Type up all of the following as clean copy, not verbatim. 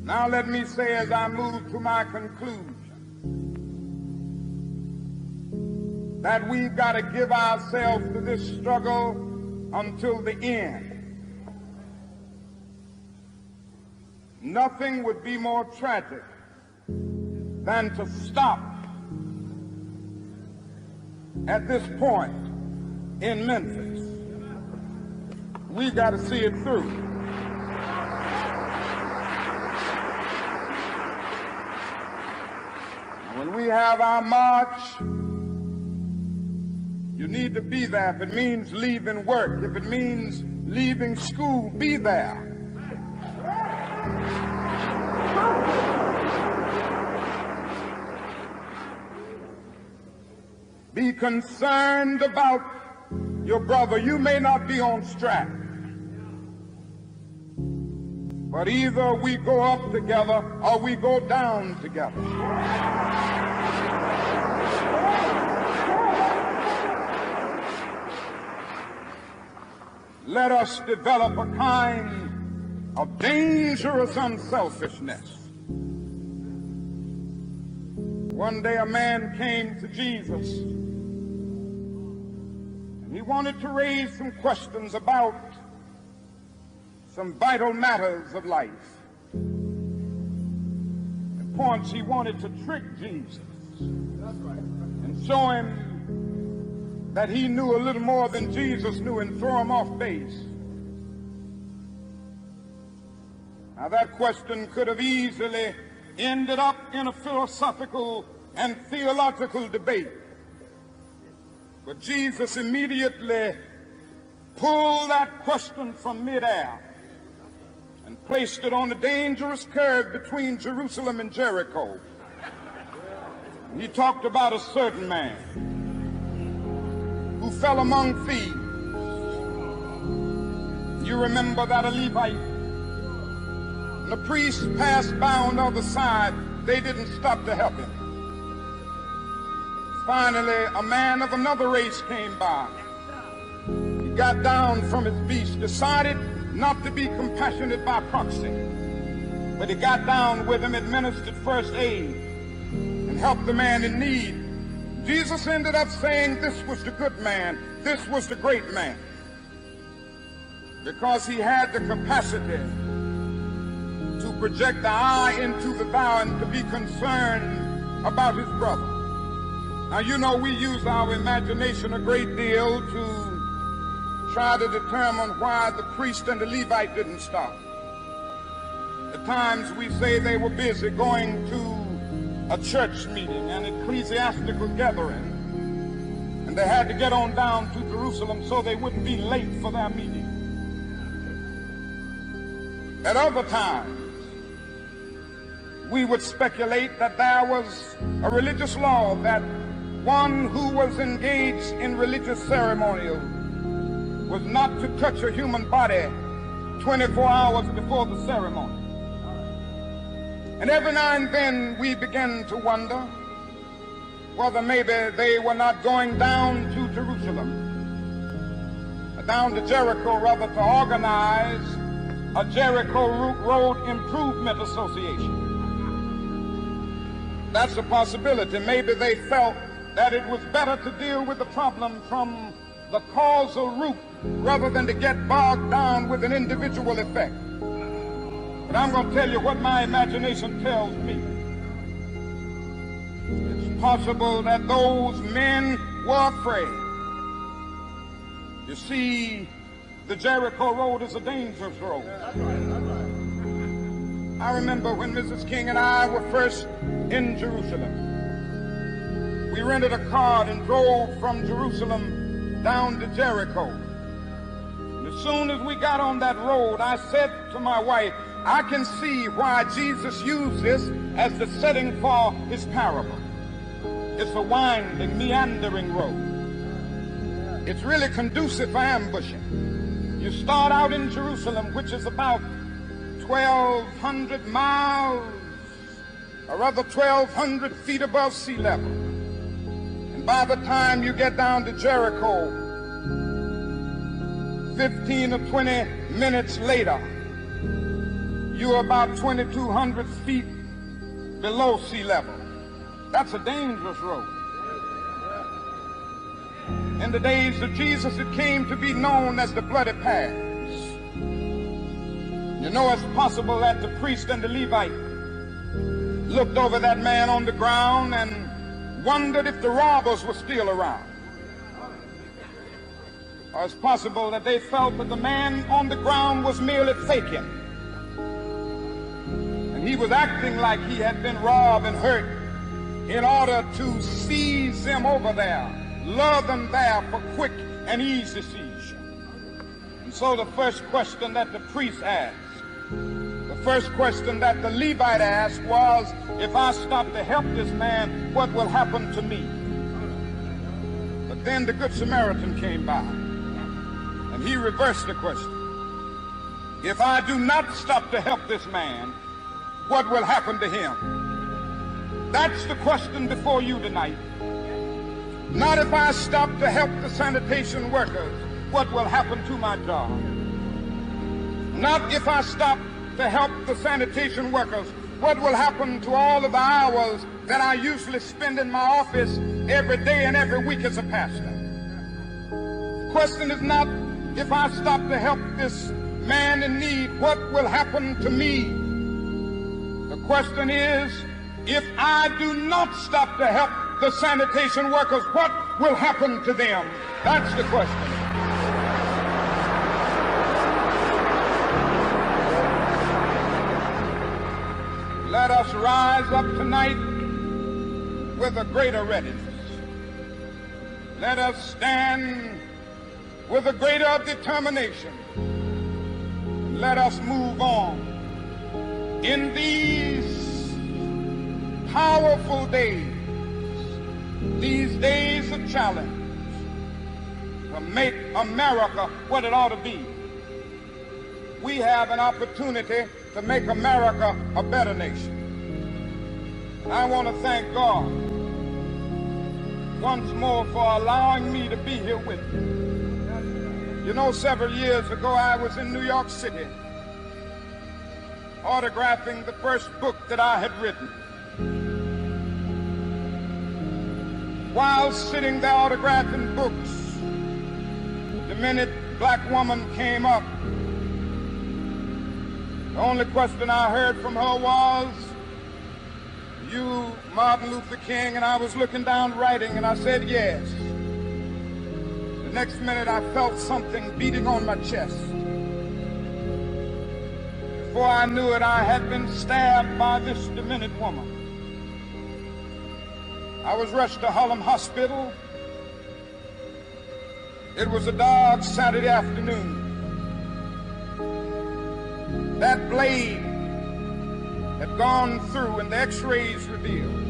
Now let me say, as I move to my conclusion, that we've got to give ourselves to this struggle until the end. Nothing would be more tragic than to stop at this point in Memphis. We've got to see it through. When we have our march, you need to be there. If it means leaving work, if it means leaving school, be there. Be concerned about your brother. You may not be on track, but either we go up together or we go down together. Let us develop a kind of dangerous unselfishness. One day a man came to Jesus, and he wanted to raise some questions about some vital matters of life. At points he wanted to trick Jesus and show him that he knew a little more than Jesus knew and throw him off base. Now that question could have easily ended up in a philosophical and theological debate. But Jesus immediately pulled that question from midair and placed it on a dangerous curve between Jerusalem and Jericho. He talked about a certain man who fell among thieves. You remember that a Levite, and the priest passed by on the other side. They didn't stop to help him. Finally, a man of another race came by. He got down from his beast, decided not to be compassionate by proxy, but he got down with him, administered first aid, and helped the man in need. Jesus ended up saying this was the good man, this was the great man, because he had the capacity to project the eye into the thou and to be concerned about his brother. Now, you know, we use our imagination a great deal to try to determine why the priest and the Levite didn't stop. At times we say they were busy going to a church meeting, an ecclesiastical gathering, and they had to get on down to Jerusalem so they wouldn't be late for their meeting. At other times, we would speculate that there was a religious law that one who was engaged in religious ceremonial was not to touch a human body 24 hours before the ceremony. And every now and then we begin to wonder whether maybe they were not going down to Jerusalem, down to Jericho rather, to organize a Jericho Road Improvement Association. That's a possibility. Maybe they felt that it was better to deal with the problem from the causal root rather than to get bogged down with an individual effect. But I'm going to tell you what my imagination tells me. It's possible that those men were afraid. You see, the Jericho Road is a dangerous road. I remember when Mrs. King and I were first in Jerusalem. We rented a car and drove from Jerusalem down to Jericho. And as soon as we got on that road, I said to my wife, I can see why Jesus used this as the setting for his parable. It's a winding, meandering road. It's really conducive for ambushing. You start out in Jerusalem, which is about 1,200 miles, or rather 1,200 feet above sea level. And by the time you get down to Jericho, 15 or 20 minutes later, you're about 2,200 feet below sea level. That's a dangerous road. In the days of Jesus, it came to be known as the bloody paths. You know, it's possible that the priest and the Levite looked over that man on the ground and wondered if the robbers were still around. Or it's possible that they felt that the man on the ground was merely faking. And he was acting like he had been robbed and hurt in order to seize them over there, lure them there for quick and easy seizure. And so the first question that the priest asked, the first question that the Levite asked was, if I stop to help this man, what will happen to me? But then the Good Samaritan came by, and he reversed the question. If I do not stop to help this man, what will happen to him? That's the question before you tonight. Not if I stop to help the sanitation workers, what will happen to my job? Not if I stop to help the sanitation workers, what will happen to all of the hours that I usually spend in my office every day and every week as a pastor? The question is not if I stop to help this man in need, what will happen to me? The question is, if I do not stop to help the sanitation workers, what will happen to them? That's the question. Let us rise up tonight with a greater readiness. Let us stand with a greater determination. Let us move on in these powerful days, these days of challenge, to make America what it ought to be. We have an opportunity to make America a better nation. And I want to thank God once more for allowing me to be here with you. You know, several years ago I was in New York City autographing the first book that I had written. While sitting there autographing books, the minute black woman came up, the only question I heard from her was, "You, Martin Luther King?" And I was looking down writing, and I said, "Yes." The next minute I felt something beating on my chest. Before I knew it, I had been stabbed by this demented woman. I was rushed to Harlem Hospital. It was a dark Saturday afternoon. That blade had gone through, and the x-rays revealed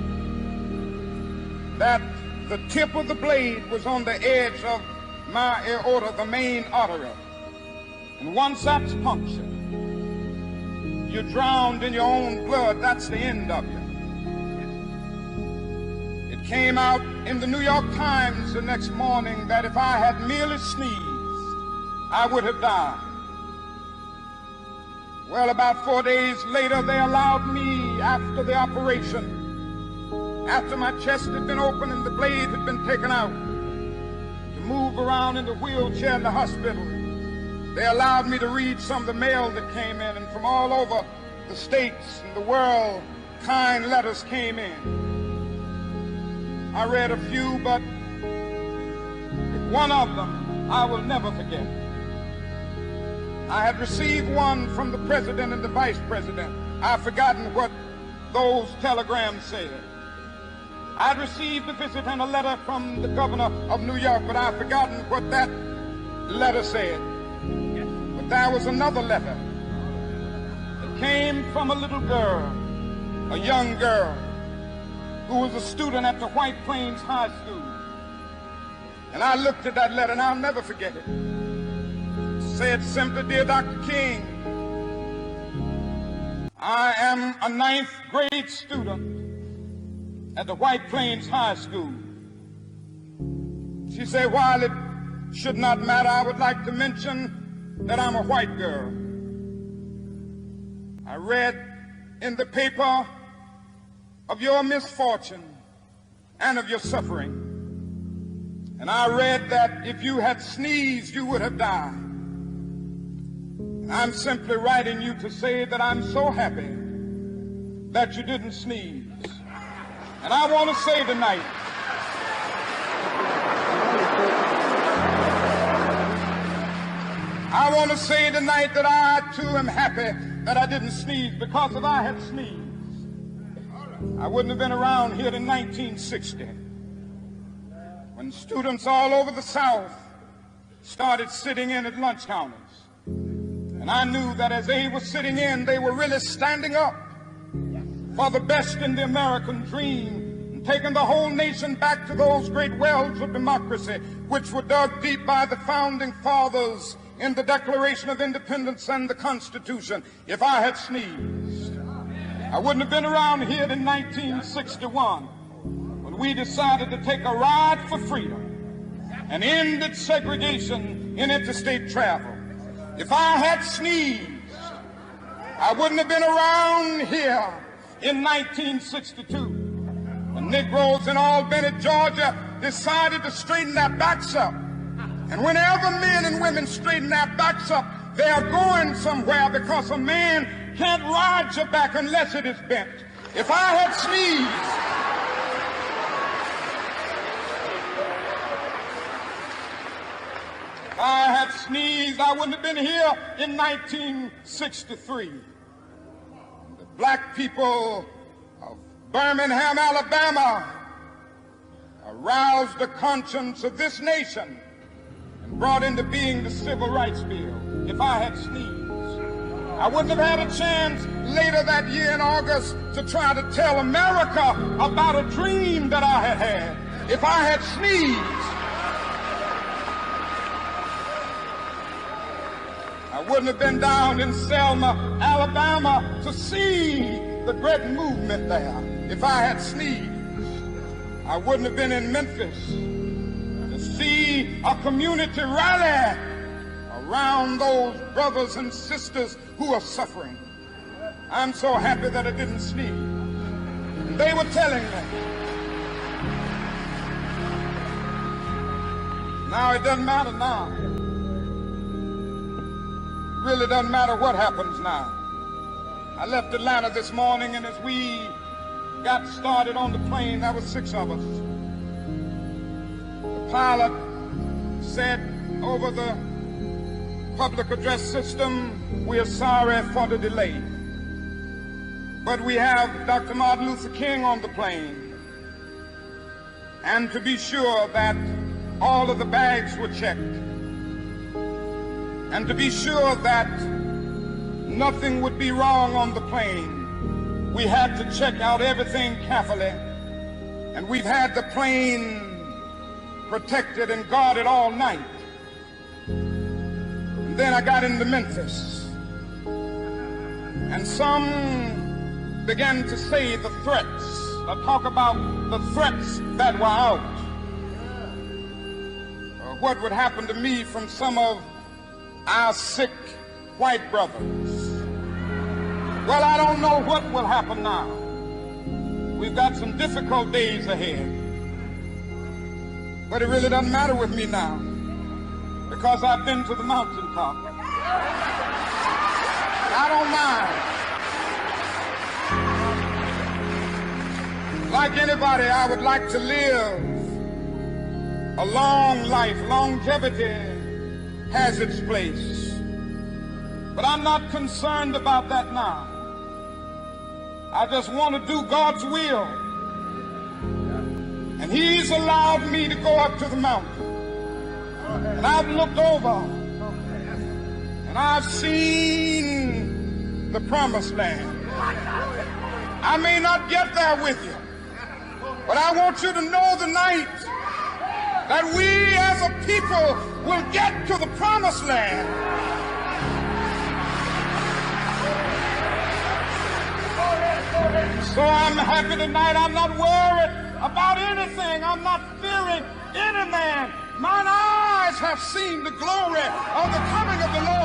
that the tip of the blade was on the edge of my aorta, the main artery. And once that's punctured, you're drowned in your own blood. That's the end of you. It came out in the New York Times the next morning that if I had merely sneezed, I would have died. Well, about 4 days later, they allowed me, after the operation, after my chest had been opened and the blade had been taken out, to move around in the wheelchair in the hospital. They allowed me to read some of the mail that came in, and from all over the states and the world, kind letters came in. I read a few, but one of them I will never forget. I had received one from the president and the vice president. I've forgotten what those telegrams said. I'd received a visit and a letter from the governor of New York, but I've forgotten what that letter said. But there was another letter. It came from a little girl, a young girl, who was a student at the White Plains High School. And I looked at that letter, and I'll never forget it. Said simply, "Dear Dr. King, I am a 9th grade student at the White Plains High School." She said, "While it should not matter, I would like to mention that I'm a white girl. I read in the paper of your misfortune and of your suffering. And I read that if you had sneezed, you would have died. And I'm simply writing you to say that I'm so happy that you didn't sneeze. And I want to say tonight, that I too am happy that I didn't sneeze, because if I had sneezed, I wouldn't have been around here in 1960 when students all over the South started sitting in at lunch counters. And I knew that as they were sitting in, they were really standing up for the best in the American dream and taking the whole nation back to those great wells of democracy which were dug deep by the founding fathers in the Declaration of Independence and the Constitution. If I had sneezed, I wouldn't have been around here in 1961 when we decided to take a ride for freedom and ended segregation in interstate travel. If I had sneezed, I wouldn't have been around here in 1962 when Negroes in Albany, Georgia decided to straighten their backs up. And whenever men and women straighten their backs up, they are going somewhere, because a man can't ride your back unless it is bent. If I had sneezed, I wouldn't have been here in 1963. The black people of Birmingham, Alabama, aroused the conscience of this nation and brought into being the Civil Rights Bill. If I had sneezed, I wouldn't have had a chance later that year in August to try to tell America about a dream that I had had. If I had sneezed, I wouldn't have been down in Selma, Alabama to see the great movement there. If I had sneezed, I wouldn't have been in Memphis to see a community rally around those brothers and sisters who are suffering. I'm so happy that I didn't sneeze. And they were telling me, now it doesn't matter now. It really doesn't matter what happens now. I left Atlanta this morning, and as we got started on the plane, there were 6 of us. The pilot said over the public address system, "We are sorry for the delay, but we have Dr. Martin Luther King on the plane, and to be sure that all of the bags were checked, and to be sure that nothing would be wrong on the plane, we had to check out everything carefully, and we've had the plane protected and guarded all night." And then I got into Memphis, and some began to say the threats, talk about the threats that were out, what would happen to me from some of our sick white brothers. Well, I don't know what will happen now. We've got some difficult days ahead. But it really doesn't matter with me now, because I've been to the mountaintop. I don't mind. Like anybody, I would like to live a long life. Longevity has its place. But I'm not concerned about that now. I just want to do God's will. And He's allowed me to go up to the mountain. And I've looked over, and I've seen the promised land. I may not get there with you, but I want you to know tonight that we as a people will get to the promised land. So I'm happy tonight. I'm not worried about anything. I'm not fearing any man. Mine eyes have seen the glory of the coming of the Lord.